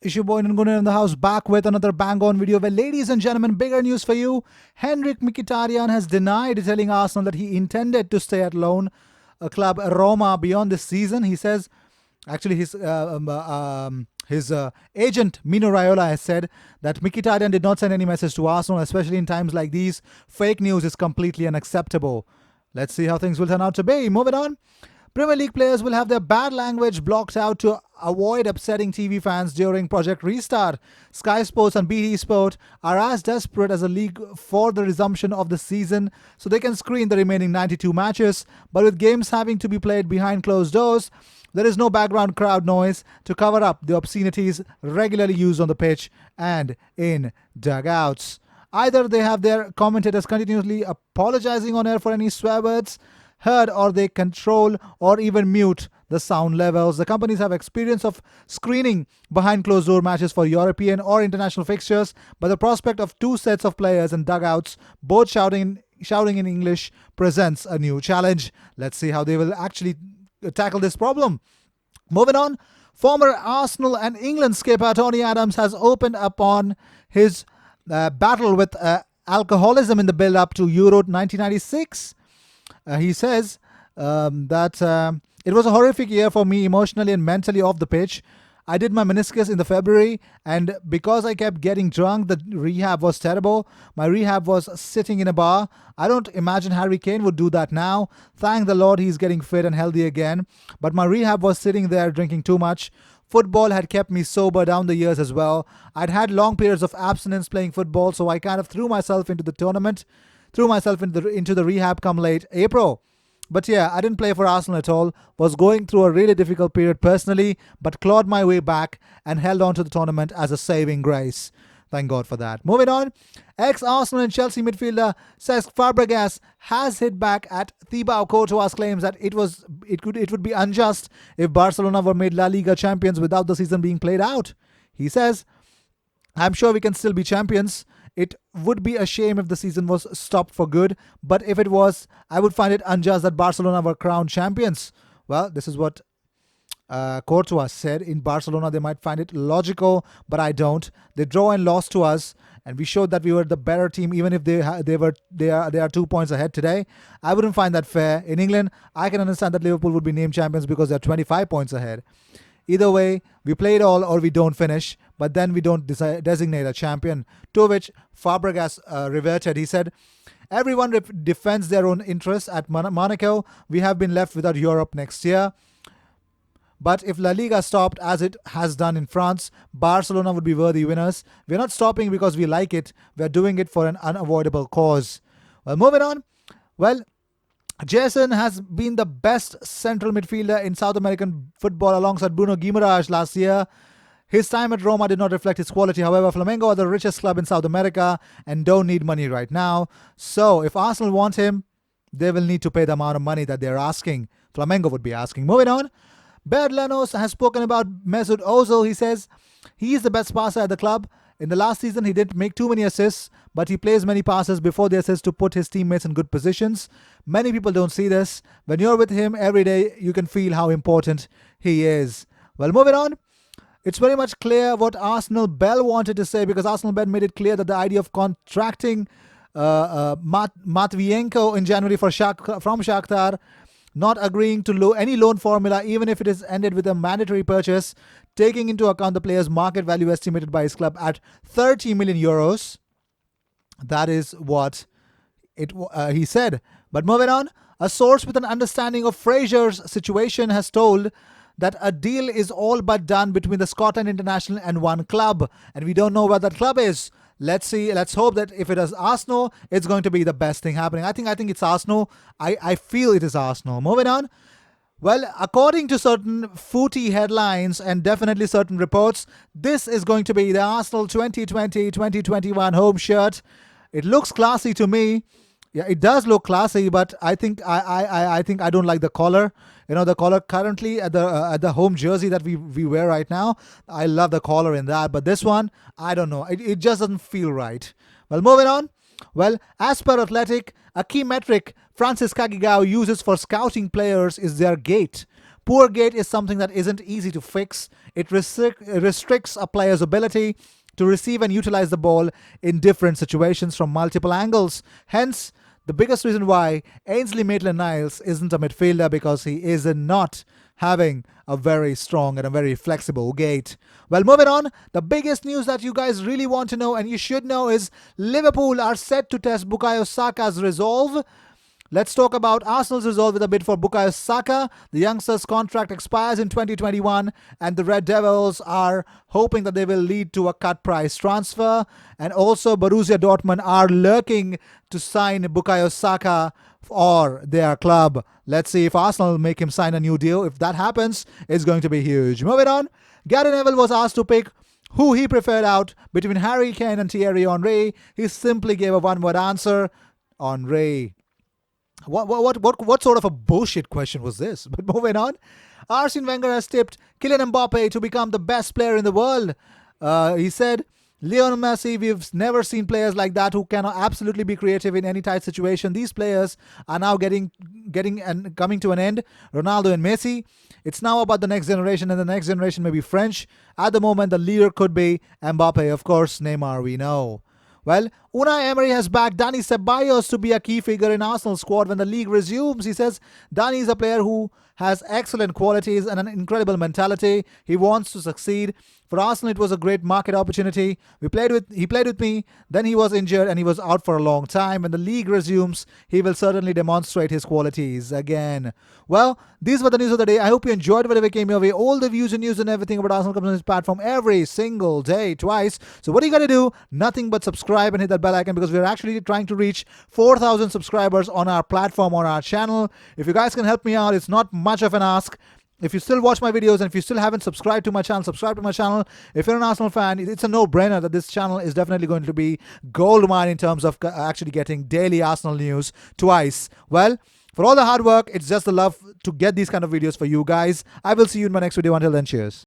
Ishuboy Ngunen in the house, back with another bang on video. Well, ladies and gentlemen, bigger news for you. Henrik Mkhitaryan has denied telling Arsenal that he intended to stay at loan club Roma beyond this season. He says, actually, his agent Mino Raiola has said that Mkhitaryan did not send any message to Arsenal, especially in times like these. Fake news is completely unacceptable. Let's see how things will turn out to be. Moving on. Premier League players will have their bad language blocked out to avoid upsetting TV fans during Project Restart. Sky Sports and BT Sport are as desperate as a league for the resumption of the season so they can screen the remaining 92 matches. But with games having to be played behind closed doors, there is no background crowd noise to cover up the obscenities regularly used on the pitch and in dugouts. Either they have their commentators continuously apologizing on air for any swear words heard, or they control or even mute the sound levels. The companies have experience of screening behind closed door matches for European or international fixtures, but the prospect of two sets of players in dugouts both shouting in English presents a new challenge. Let's see how they will actually tackle this problem. Moving on, former Arsenal and England skipper Tony Adams has opened upon his battle with alcoholism in the build-up to Euro 1996. He says that it was a horrific year for me emotionally and mentally off the pitch. I did my meniscus in the February, and because I kept getting drunk, the rehab was terrible. My rehab was sitting in a bar. I don't imagine Harry Kane would do that now. Thank the Lord he's getting fit and healthy again. But my rehab was sitting there drinking too much. Football had kept me sober down the years as well. I'd had long periods of abstinence playing football, so I kind of threw myself into the tournament, threw myself into the rehab come late April. But yeah, I didn't play for Arsenal at all, was going through a really difficult period personally, but clawed my way back and held on to the tournament as a saving grace. Thank God for that. Moving on, ex-Arsenal and Chelsea midfielder Cesc Fabregas has hit back at Thibaut Courtois' claims that it would be unjust if Barcelona were made La Liga champions without the season being played out. He says, I'm sure we can still be champions. It would be a shame if the season was stopped for good, but if it was, I would find it unjust that Barcelona were crowned champions. Well, this is what Courtois said. In Barcelona, they might find it logical, but I don't. They draw and lost to us, and we showed that we were the better team, even if they are 2 points ahead today. I wouldn't find that fair. In England, I can understand that Liverpool would be named champions because they're 25 points ahead. Either way, we play it all or we don't finish, but then we don't designate a champion. To which Fabregas reverted. He said, everyone defends their own interests. At Monaco, we have been left without Europe next year. But if La Liga stopped, as it has done in France, Barcelona would be worthy winners. We're not stopping because we like it. We're doing it for an unavoidable cause. Well, moving on. Well, Jason has been the best central midfielder in South American football alongside Bruno Guimaraes last year. His time at Roma did not reflect his quality. However, Flamengo are the richest club in South America and don't need money right now. So if Arsenal want him, they will need to pay the amount of money that they're asking. Flamengo would be asking. Moving on. Bert Leno has spoken about Mesut Ozil. He says he is the best passer at the club. In the last season, he didn't make too many assists, but he plays many passes before the assists to put his teammates in good positions. Many people don't see this. When you're with him every day, you can feel how important he is. Well, moving on. It's very much clear what Arsenal Bell wanted to say, because Arsenal Bell made it clear that the idea of contracting Matvienko in January from Shakhtar, not agreeing to any loan formula, even if it is ended with a mandatory purchase, taking into account the player's market value estimated by his club at 30 million euros. That is what he said. But moving on, a source with an understanding of Fraser's situation has told that a deal is all but done between the Scotland international and one club, and we don't know where that club is. Let's see. Let's hope that if it is Arsenal, it's going to be the best thing happening. I think it's Arsenal. I feel it is Arsenal. Moving on. Well, according to certain footy headlines and definitely certain reports, this is going to be the Arsenal 2020-2021 home shirt. It looks classy to me. Yeah, it does look classy, but I think I don't like the collar. You know, the collar currently at the home jersey that we wear right now. I love the collar in that, but this one, I don't know. It just doesn't feel right. Well, moving on. Well, as per Athletic, a key metric Francis Kagigao uses for scouting players is their gait. Poor gait is something that isn't easy to fix. It restricts a player's ability to receive and utilize the ball in different situations from multiple angles. Hence, the biggest reason why Ainsley Maitland-Niles isn't a midfielder, because he is not having a very strong and a very flexible gait. Well, moving on, the biggest news that you guys really want to know and you should know is Liverpool are set to test Bukayo Saka's resolve. Let's talk about Arsenal's resolve with a bid for Bukayo Saka. The youngster's contract expires in 2021 and the Red Devils are hoping that they will lead to a cut price transfer. And also Borussia Dortmund are lurking to sign Bukayo Saka or their club. Let's see if Arsenal make him sign a new deal. If that happens, it's going to be huge. Moving on, Gary Neville was asked to pick who he preferred out between Harry Kane and Thierry Henry. He simply gave a one-word answer: Henry. What sort of a bullshit question was this? But moving on, Arsene Wenger has tipped Kylian Mbappe to become the best player in the world. He said, Lionel Messi, we've never seen players like that who can absolutely be creative in any tight situation. These players are now getting and coming to an end. Ronaldo and Messi. It's now about the next generation, and the next generation may be French. At the moment, the leader could be Mbappe. Of course, Neymar, we know. Well, Unai Emery has backed Dani Ceballos to be a key figure in Arsenal squad when the league resumes. He says Dani is a player who has excellent qualities and an incredible mentality. He wants to succeed. For Arsenal, it was a great market opportunity. He played with me, then he was injured and he was out for a long time. When the league resumes, he will certainly demonstrate his qualities again. Well, these were the news of the day. I hope you enjoyed whatever came your way. All the views and news and everything about Arsenal comes on this platform every single day, twice. So what do you got to do? Nothing but subscribe and hit that bell icon, because we're actually trying to reach 4,000 subscribers on our platform, on our channel. If you guys can help me out, it's not much of an ask. If you still watch my videos and if you still haven't subscribed to my channel, subscribe to my channel. If you're an Arsenal fan, it's a no-brainer that this channel is definitely going to be gold mine in terms of actually getting daily Arsenal news twice. Well, for all the hard work, it's just the love to get these kind of videos for you guys. I will see you in my next video. Until then, cheers.